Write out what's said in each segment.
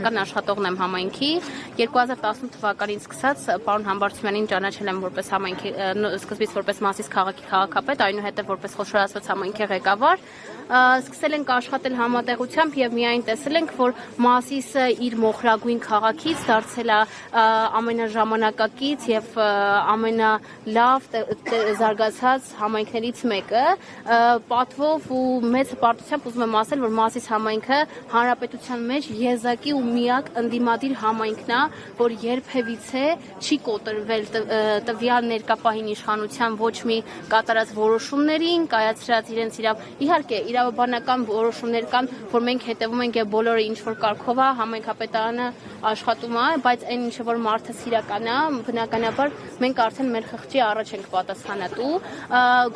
Կան աշխատողն եմ համայնքի 2018 թվականից սկսած պարոն Համբարձումյանին ճանաչել եմ որպես համայնքի սկզբից որպես Մասիս քաղաքի քաղաքապետ, այնուհետև որպես խոշորացված համայնքի ղեկավար սկսել ենք աշխատել համատեղությամբ եւ միայն տեսել ենք, որ Մասիսը իր մոխրագույն քաղաքից դարձել է ամենաժամանակակից եւ ամենալավ զարգացած համայնքներից մեկը, պատվով ու մեծ հպարտությամբ ուզում եմ ասել, որ Մասիս համայնքը հանրապետության մեջ եզակի ու միակ ընդդիմադիր համայնքն է, որ երբևիցե չի կոտրվել տվյալ ներկապահին իշխանության ոչ մի կատարած որոշումներին, կայացրած իրենց իհարկե իրավաբանական որոշումներ կան, որ մենք հետևում ենք եւ բոլորը ինչ որ կարգով է համայնքապետարանը աշխատում է, բայց այն ինչը որ մարդը իրական է, բնականաբար մենք արդեն մեր խղճի առաջ ենք պատասխանատու,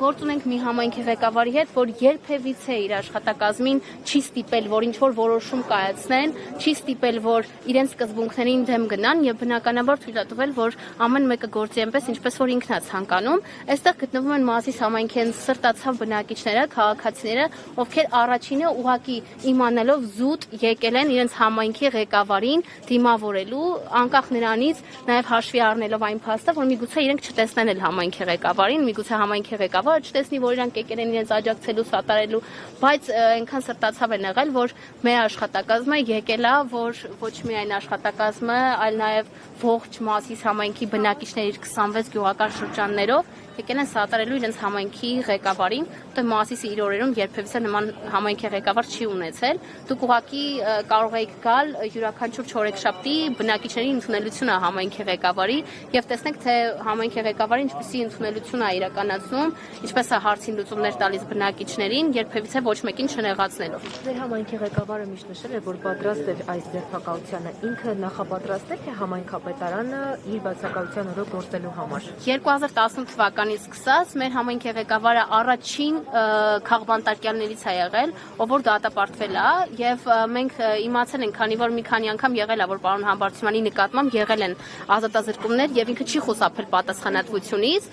գործ ունենք մի համայնքի ղեկավարի հետ, որ երբևիցե իր աշխատակազմին չի ստիպել, որ ինչ որ որոշում կայացնեն, չի ստիպել, որ իրենց սկզբունքներին դեմ գնան եւ բնականաբար թույլ է տվել, որ ամեն մեկը գործի այնպես, ինչպես որ ինքն է ցանկանում։ Այստեղ գտնվում են Մասիս համայնքի սրտացավ բնակիչները, քաղաքացիները, ովքեր առաջինը ուղակի իմանալով զուտ եկել են իրենց համայնքի ղեկավարին դիմավորելու, անկախ նրանից նաև հաշվի առնելով այն փաստը, որ միգուցե իրենք չտեսնեն էլ համայնքի ղեկավարին, միգուցե համայնքի ղեկավարը չտեսնի, որ իրանք եկել են իրենց աջակցելու, սատարելու, բայց այնքան սրտացավ են եղել, որ մեր աշխատակազմը եկել է, որ ոչ միայն աշխատակազմը, այլ նաև ողջ Մասիս համայնքի բնակիչների 26 գյուղական շրջաններով եկել են սատարելու իրենց համայնքի ղեկավարին, թե Մասիսը իր օրերում երբևիցե նման համայնքի ղեկավար չի ունեցել։ Դուք ուղղակի կարող եք գալ յուրաքանչյուր չորեքշաբթի բնակիչների ընդունելություն է համայնքի ղեկավարի եւ տեսնեք, թե համայնքի ղեկավարը ինչպիսի ընդունելություն է իրականացնում, ինչպես է հարցին լուծումներ տալիս բնակիչներին, երբևիցե ոչ մեկին չնեղացնելով։ Ձեր համայնքի ղեկավարը միշտ նշել է, որ պատրաստ է այս ձերբակալությանը, ինքը նախապատրաստ է, թե համայնքապետարանը իր բացակայության օրը գործելու համար։ 2018 թվականից սկսած մեր համայնքի ղեկավարը առաջին քաղբանտարկյալներից է եղել, ով որ դատապարտվել է եւ մենք իմացել ենք, քանի որ մի քանի անգամ եղել է, որ պարոն Համբարձումյանի նկատմամբ եղել են ազատազրկումներ եւ ինքը չի խուսափել պատասխանատվությունից։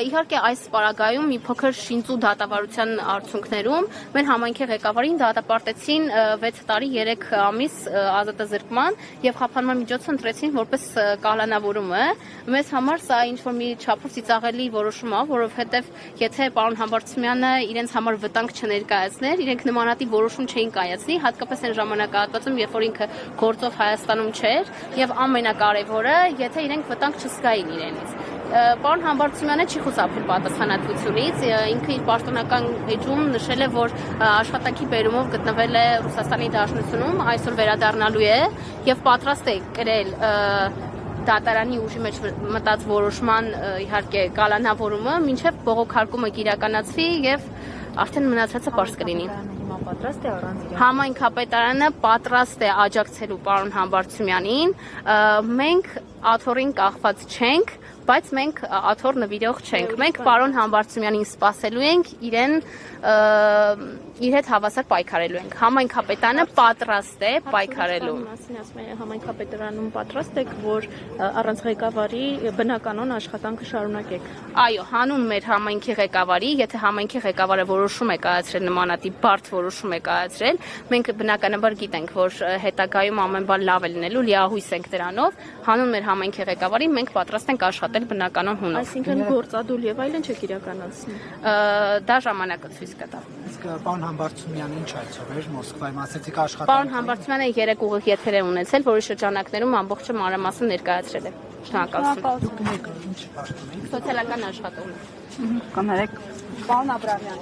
Իհարկե այս պարագայում մի փոքր շինծու դատավարության արդյունքներում մեր համայնքի ղեկավարին դատապարտեցին 6 տարի 3 ամիս ազատազրկման եւ խափանման միջոցը ընտրեցին որպես կալանավորումը։ Մեզ համար սա ինչ որ մի չափով ծիծաղելի որոշում է, որովհետեւ եթե պարոն Համբարձումյանը իրենց համար վտանգ չներկայացներ, իրենք նմանատիպ որոշում չէին կայացնի, հատկապես այն ժամանակահատվածում, երբ որ ինքը գործով Հայաստանում չէր, եւ ամենակարևորը, եթե իրենք վտանգ չզգային իրենից։ Պարոն Համբարձումյանը չի խուսափել պատասխանատվությունից, ինքը իր պաշտոնական էջում նշել է, որ աշխատանքի բերումով գտնվել է Ռուսաստանի Դաշնությունում, այսօր վերադառնալու է եւ պատրաստ է կրել դատարանի ուժի մեջ մտած որոշման իհարկե կալանավորումը, մինչև բողոքարկումը կիրականացվի եւ արդեն մնացածը պարզ կլինի։ Համայնքապետարանը պատրաստ է աջակցելու պարոն Համբարձումյանին, մենք աթոռին կախված չենք, բայց մենք աթոռ նվիրող չենք։ Մենք պարոն Համբարձումյանին սպասելու ենք, իր հետ հավասար պայքարելու ենք։ Համայնքապետարանը պատրաստ է պայքարելու։ Համայնքապետարանում պատրաստ եք, որ առանց ղեկավարի բնականon աշխատանքը շարունակեք։ Այո, հանուն մեր համայնքի ղեկավարի, եթե համայնքի ղեկավարը որոշում է կայացրել նմանատիպ բարդ որոշում է կայացրել, մենք բնականաբար գիտենք, որ հետագայում ամեն բան լավ է լինելու, լիահույս ենք դրանով, հանուն մեր համայնքի ղեկավարի մենք պատրաստ ենք աշխատել բնականon հունով։ Այսինքն գործադուլ եւ այլն չեք իրականացնի։ Դա ժամանակը ցույց կտա։ Իսկ պարոն Համբարձումյանը ինչ այցով էր Մոսկվայում, ասեցիք աշխատանք։ Պարոն Համբարձումյանը 3 ուղիղ եթեր է ունեցել, որի շրջանակներում ամբողջը մանրամասն ներկայացրել է։ Շնորհակալություն։ Դուք եք ինչ պաշտոն եք։ Սոցիալական աշխատողներ։ Կներեք, պարոն Աբրամյան։